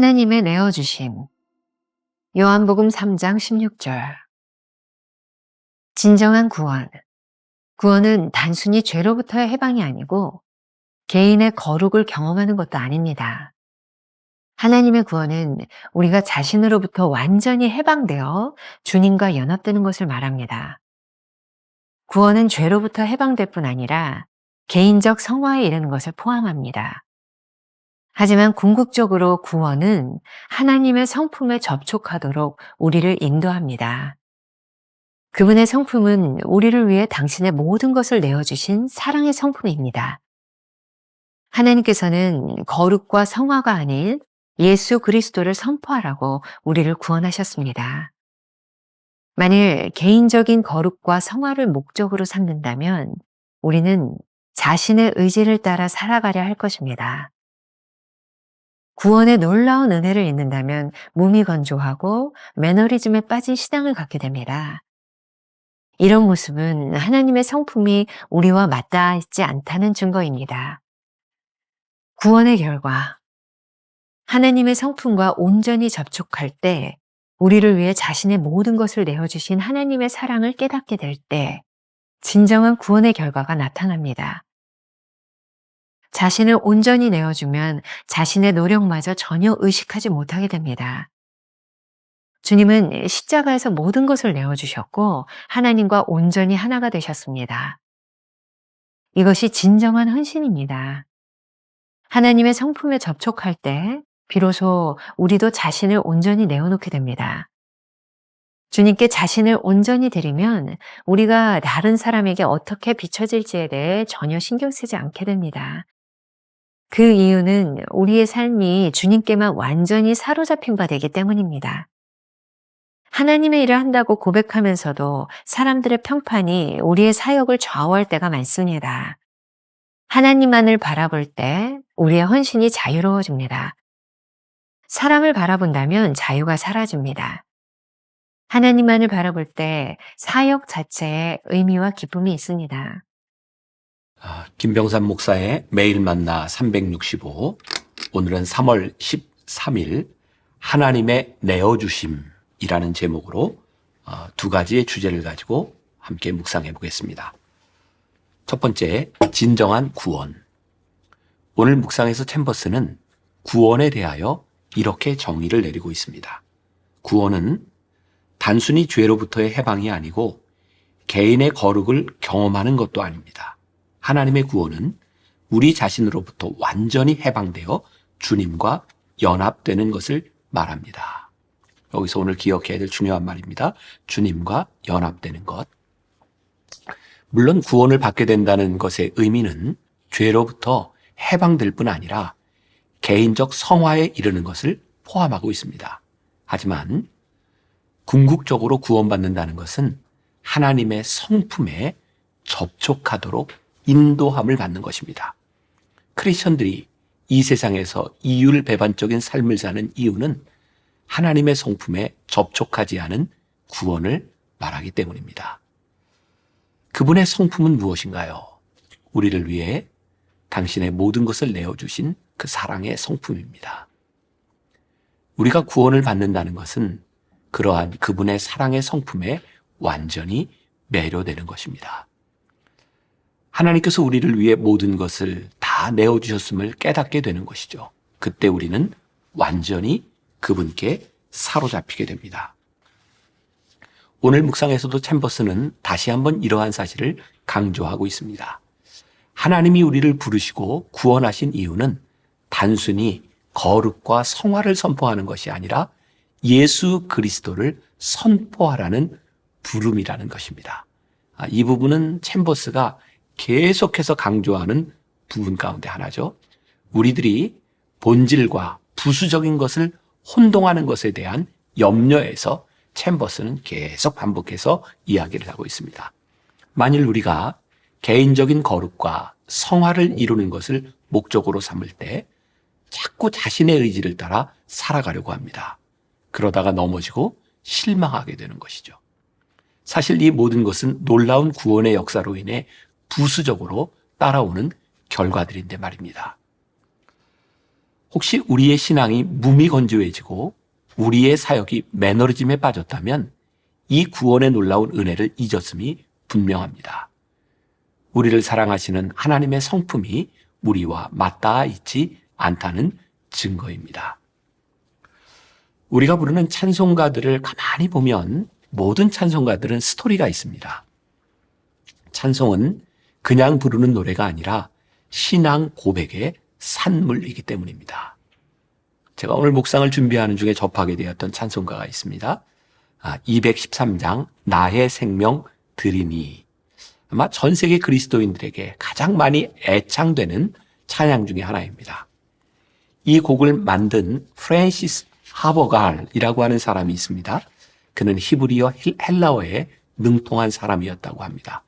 하나님의 내어주심. 요한복음 3장 16절. 진정한 구원. 구원은 단순히 죄로부터의 해방이 아니고 개인의 거룩을 경험하는 것도 아닙니다. 하나님의 구원은 우리가 자신으로부터 완전히 해방되어 주님과 연합되는 것을 말합니다. 구원은 죄로부터 해방될 뿐 아니라 개인적 성화에 이르는 것을 포함합니다. 하지만 궁극적으로 구원은 하나님의 성품에 접촉하도록 우리를 인도합니다. 그분의 성품은 우리를 위해 당신의 모든 것을 내어주신 사랑의 성품입니다. 하나님께서는 거룩과 성화가 아닌 예수 그리스도를 선포하라고 우리를 구원하셨습니다. 만일 개인적인 거룩과 성화를 목적으로 삼는다면 우리는 자신의 의지를 따라 살아가려 할 것입니다. 구원의 놀라운 은혜를 잊는다면 무미건조하고 매너리즘에 빠진 신앙을 갖게 됩니다. 이런 모습은 하나님의 성품이 우리와 맞닿지 않다는 증거입니다. 구원의 결과, 하나님의 성품과 온전히 접촉할 때 우리를 위해 자신의 모든 것을 내어주신 하나님의 사랑을 깨닫게 될 때 진정한 구원의 결과가 나타납니다. 자신을 온전히 내어주면 자신의 노력마저 전혀 의식하지 못하게 됩니다. 주님은 십자가에서 모든 것을 내어주셨고 하나님과 온전히 하나가 되셨습니다. 이것이 진정한 헌신입니다. 하나님의 성품에 접촉할 때 비로소 우리도 자신을 온전히 내어놓게 됩니다. 주님께 자신을 온전히 드리면 우리가 다른 사람에게 어떻게 비춰질지에 대해 전혀 신경 쓰지 않게 됩니다. 그 이유는 우리의 삶이 주님께만 완전히 사로잡힌 바 되기 때문입니다. 하나님의 일을 한다고 고백하면서도 사람들의 평판이 우리의 사역을 좌우할 때가 많습니다. 하나님만을 바라볼 때 우리의 헌신이 자유로워집니다. 사람을 바라본다면 자유가 사라집니다. 하나님만을 바라볼 때 사역 자체에 의미와 기쁨이 있습니다. 김병삼 목사의 매일 만나 365, 오늘은 3월 13일 하나님의 내어주심이라는 제목으로 두 가지의 주제를 가지고 함께 묵상해 보겠습니다. 첫 번째, 진정한 구원. 오늘 묵상에서 챔버스는 구원에 대하여 이렇게 정의를 내리고 있습니다. 구원은 단순히 죄로부터의 해방이 아니고 개인의 거룩을 경험하는 것도 아닙니다. 하나님의 구원은 우리 자신으로부터 완전히 해방되어 주님과 연합되는 것을 말합니다. 여기서 오늘 기억해야 될 중요한 말입니다. 주님과 연합되는 것. 물론 구원을 받게 된다는 것의 의미는 죄로부터 해방될 뿐 아니라 개인적 성화에 이르는 것을 포함하고 있습니다. 하지만 궁극적으로 구원받는다는 것은 하나님의 성품에 접촉하도록 인도함을 받는 것입니다. 크리스천들이 이 세상에서 이율배반적인 삶을 사는 이유는 하나님의 성품에 접촉하지 않은 구원을 말하기 때문입니다. 그분의 성품은 무엇인가요? 우리를 위해 당신의 모든 것을 내어주신 그 사랑의 성품입니다. 우리가 구원을 받는다는 것은 그러한 그분의 사랑의 성품에 완전히 매료되는 것입니다. 하나님께서 우리를 위해 모든 것을 다 내어주셨음을 깨닫게 되는 것이죠. 그때 우리는 완전히 그분께 사로잡히게 됩니다. 오늘 묵상에서도 챔버스는 다시 한번 이러한 사실을 강조하고 있습니다. 하나님이 우리를 부르시고 구원하신 이유는 단순히 거룩과 성화를 선포하는 것이 아니라 예수 그리스도를 선포하라는 부름이라는 것입니다. 이 부분은 챔버스가 계속해서 강조하는 부분 가운데 하나죠. 우리들이 본질과 부수적인 것을 혼동하는 것에 대한 염려에서 챔버스는 계속 반복해서 이야기를 하고 있습니다. 만일 우리가 개인적인 거룩과 성화를 이루는 것을 목적으로 삼을 때 자꾸 자신의 의지를 따라 살아가려고 합니다. 그러다가 넘어지고 실망하게 되는 것이죠. 사실 이 모든 것은 놀라운 구원의 역사로 인해 부수적으로 따라오는 결과들인데 말입니다. 혹시 우리의 신앙이 무미건조해지고 우리의 사역이 매너리즘에 빠졌다면 이 구원의 놀라운 은혜를 잊었음이 분명합니다. 우리를 사랑하시는 하나님의 성품이 우리와 맞닿아 있지 않다는 증거입니다. 우리가 부르는 찬송가들을 가만히 보면 모든 찬송가들은 스토리가 있습니다. 찬송은 그냥 부르는 노래가 아니라 신앙 고백의 산물이기 때문입니다. 제가 오늘 묵상을 준비하는 중에 접하게 되었던 찬송가가 있습니다. 213장 나의 생명 드리니. 아마 전 세계 그리스도인들에게 가장 많이 애창되는 찬양 중에 하나입니다. 이 곡을 만든 프랜시스 하버갈이라고 하는 사람이 있습니다. 그는 히브리어 헬라어에 능통한 사람이었다고 합니다.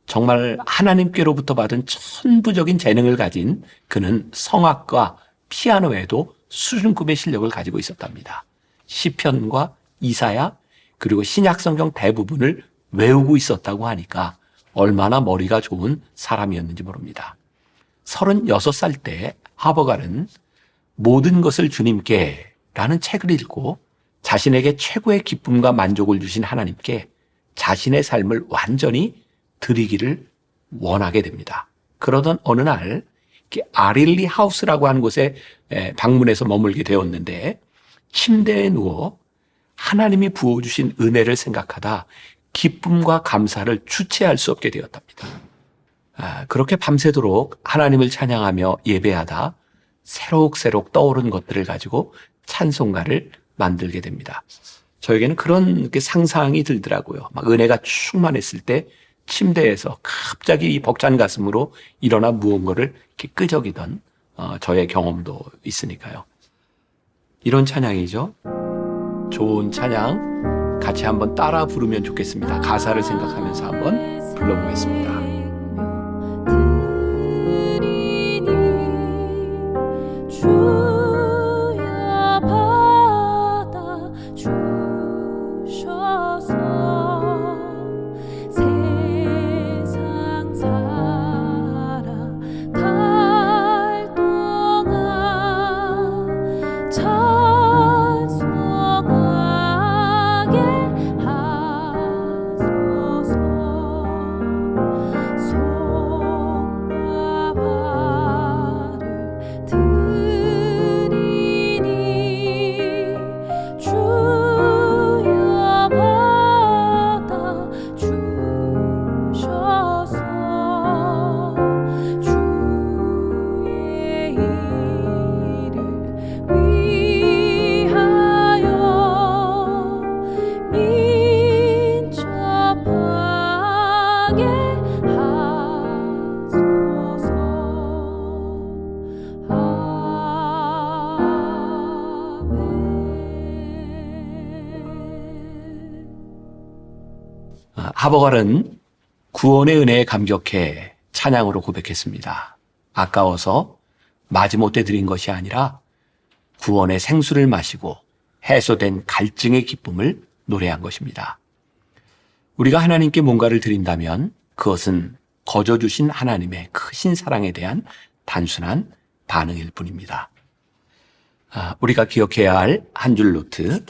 정말 하나님께로부터 받은 천부적인 재능을 가진 그는 성악과 피아노에도 수준급의 실력을 가지고 있었답니다. 시편과 이사야 그리고 신약성경 대부분을 외우고 있었다고 하니까 얼마나 머리가 좋은 사람이었는지 모릅니다. 36살 때 하버갈은 모든 것을 주님께 라는 책을 읽고 자신에게 최고의 기쁨과 만족을 주신 하나님께 자신의 삶을 완전히 드리기를 원하게 됩니다. 그러던 어느 날 아릴리 하우스라고 하는 곳에 방문해서 머물게 되었는데 침대에 누워 하나님이 부어주신 은혜를 생각하다 기쁨과 감사를 주체할 수 없게 되었답니다. 그렇게 밤새도록 하나님을 찬양하며 예배하다 새록새록 떠오른 것들을 가지고 찬송가를 만들게 됩니다. 저에게는 그런 상상이 들더라고요. 막 은혜가 충만했을 때 침대에서 갑자기 이 벅찬 가슴으로 일어나 무언가를 이렇게 끄적이던 저의 경험도 있으니까요. 이런 찬양이죠. 좋은 찬양 같이 한번 따라 부르면 좋겠습니다. 가사를 생각하면서 한번 불러보겠습니다. 하버갈은 구원의 은혜에 감격해 찬양으로 고백했습니다. 아까워서 마지못해 드린 것이 아니라 구원의 생수를 마시고 해소된 갈증의 기쁨을 노래한 것입니다. 우리가 하나님께 뭔가를 드린다면 그것은 거저 주신 하나님의 크신 사랑에 대한 단순한 반응일 뿐입니다. 우리가 기억해야 할 한 줄 노트.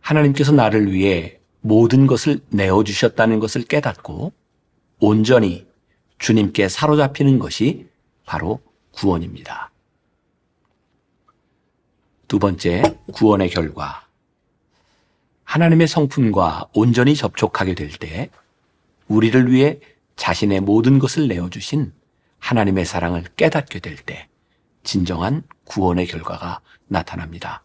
하나님께서 나를 위해 모든 것을 내어주셨다는 것을 깨닫고 온전히 주님께 사로잡히는 것이 바로 구원입니다. 두 번째, 구원의 결과. 하나님의 성품과 온전히 접촉하게 될 때 우리를 위해 자신의 모든 것을 내어주신 하나님의 사랑을 깨닫게 될 때 진정한 구원의 결과가 나타납니다.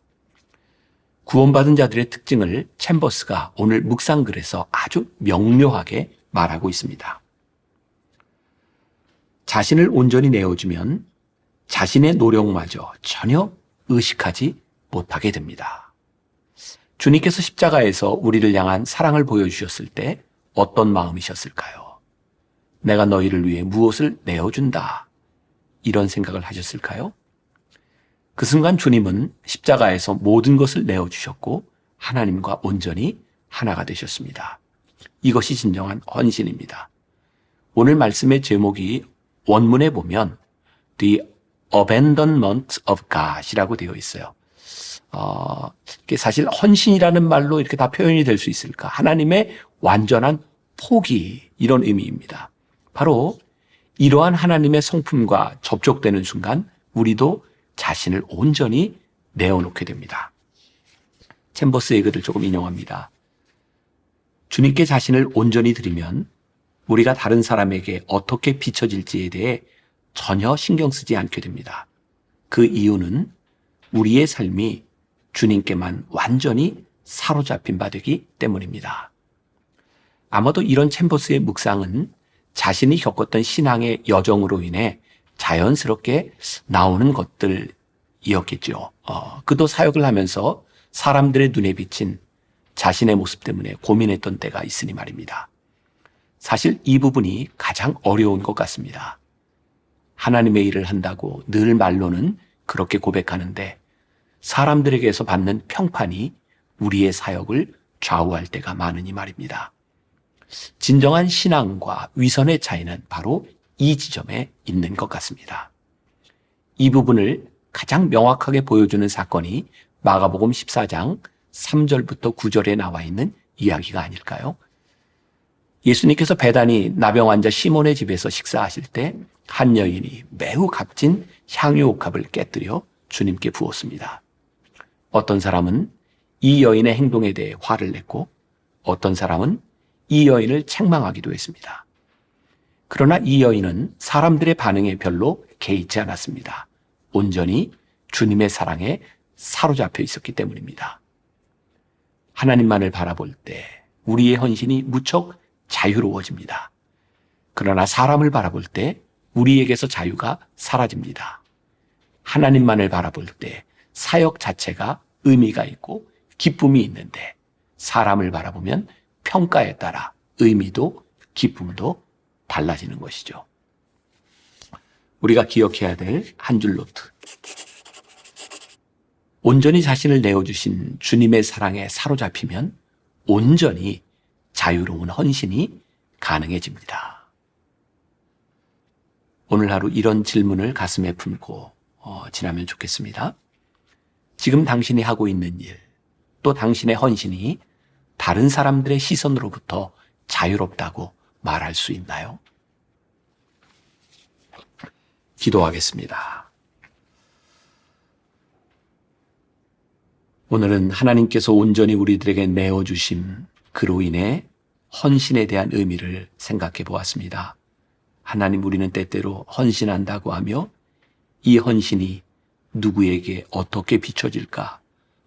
구원받은 자들의 특징을 챔버스가 오늘 묵상글에서 아주 명료하게 말하고 있습니다. 자신을 온전히 내어주면 자신의 노력마저 전혀 의식하지 못하게 됩니다. 주님께서 십자가에서 우리를 향한 사랑을 보여주셨을 때 어떤 마음이셨을까요? 내가 너희를 위해 무엇을 내어준다. 이런 생각을 하셨을까요? 그 순간 주님은 십자가에서 모든 것을 내어주셨고 하나님과 온전히 하나가 되셨습니다. 이것이 진정한 헌신입니다. 오늘 말씀의 제목이 원문에 보면 The abandonment of God이라고 되어 있어요. 이게 사실 헌신이라는 말로 이렇게 다 표현이 될 수 있을까? 하나님의 완전한 포기, 이런 의미입니다. 바로 이러한 하나님의 성품과 접촉되는 순간 우리도 자신을 온전히 내어놓게 됩니다. 챔버스의 글을 조금 인용합니다. 주님께 자신을 온전히 드리면 우리가 다른 사람에게 어떻게 비춰질지에 대해 전혀 신경 쓰지 않게 됩니다. 그 이유는 우리의 삶이 주님께만 완전히 사로잡힌 바 되기 때문입니다. 아마도 이런 챔버스의 묵상은 자신이 겪었던 신앙의 여정으로 인해 자연스럽게 나오는 것들이었겠죠. 그도 사역을 하면서 사람들의 눈에 비친 자신의 모습 때문에 고민했던 때가 있으니 말입니다. 사실 이 부분이 가장 어려운 것 같습니다. 하나님의 일을 한다고 늘 말로는 그렇게 고백하는데 사람들에게서 받는 평판이 우리의 사역을 좌우할 때가 많으니 말입니다. 진정한 신앙과 위선의 차이는 바로 이 지점에 있는 것 같습니다. 이 부분을 가장 명확하게 보여주는 사건이 마가복음 14장 3절부터 9절에 나와 있는 이야기가 아닐까요? 예수님께서 배단이 나병 환자 시몬의 집에서 식사하실 때 한 여인이 매우 값진 향유옥합을 깨뜨려 주님께 부었습니다. 어떤 사람은 이 여인의 행동에 대해 화를 냈고 어떤 사람은 이 여인을 책망하기도 했습니다. 그러나 이 여인은 사람들의 반응에 별로 개의치 않았습니다. 온전히 주님의 사랑에 사로잡혀 있었기 때문입니다. 하나님만을 바라볼 때 우리의 헌신이 무척 자유로워집니다. 그러나 사람을 바라볼 때 우리에게서 자유가 사라집니다. 하나님만을 바라볼 때 사역 자체가 의미가 있고 기쁨이 있는데 사람을 바라보면 평가에 따라 의미도 기쁨도 달라지는 것이죠. 우리가 기억해야 될 한 줄 노트. 온전히 자신을 내어주신 주님의 사랑에 사로잡히면 온전히 자유로운 헌신이 가능해집니다. 오늘 하루 이런 질문을 가슴에 품고 지나면 좋겠습니다. 지금 당신이 하고 있는 일, 또 당신의 헌신이 다른 사람들의 시선으로부터 자유롭다고 말할 수 있나요? 기도하겠습니다. 오늘은 하나님께서 온전히 우리들에게 내어주신 그로 인해 헌신에 대한 의미를 생각해 보았습니다. 하나님, 우리는 때때로 헌신한다고 하며 이 헌신이 누구에게 어떻게 비춰질까,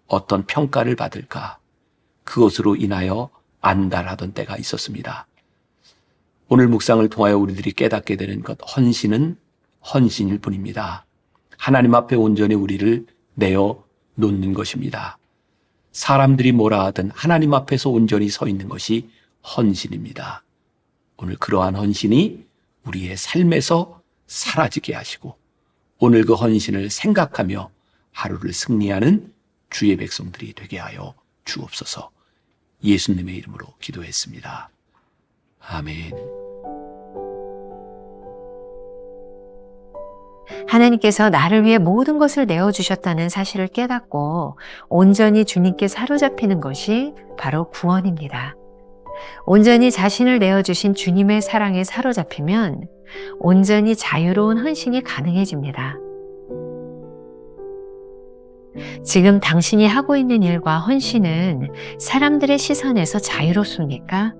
어떤 평가를 받을까, 그것으로 인하여 안달하던 때가 있었습니다. 오늘 묵상을 통하여 우리들이 깨닫게 되는 것, 헌신은 헌신일 뿐입니다. 하나님 앞에 온전히 우리를 내어 놓는 것입니다. 사람들이 뭐라 하든 하나님 앞에서 온전히 서 있는 것이 헌신입니다. 오늘 그러한 헌신이 우리의 삶에서 사라지게 하시고 오늘 그 헌신을 생각하며 하루를 승리하는 주의 백성들이 되게 하여 주옵소서. 예수님의 이름으로 기도했습니다. 아멘. 하나님께서 나를 위해 모든 것을 내어주셨다는 사실을 깨닫고 온전히 주님께 사로잡히는 것이 바로 구원입니다. 온전히 자신을 내어주신 주님의 사랑에 사로잡히면 온전히 자유로운 헌신이 가능해집니다. 지금 당신이 하고 있는 일과 헌신은 사람들의 시선에서 자유롭습니까?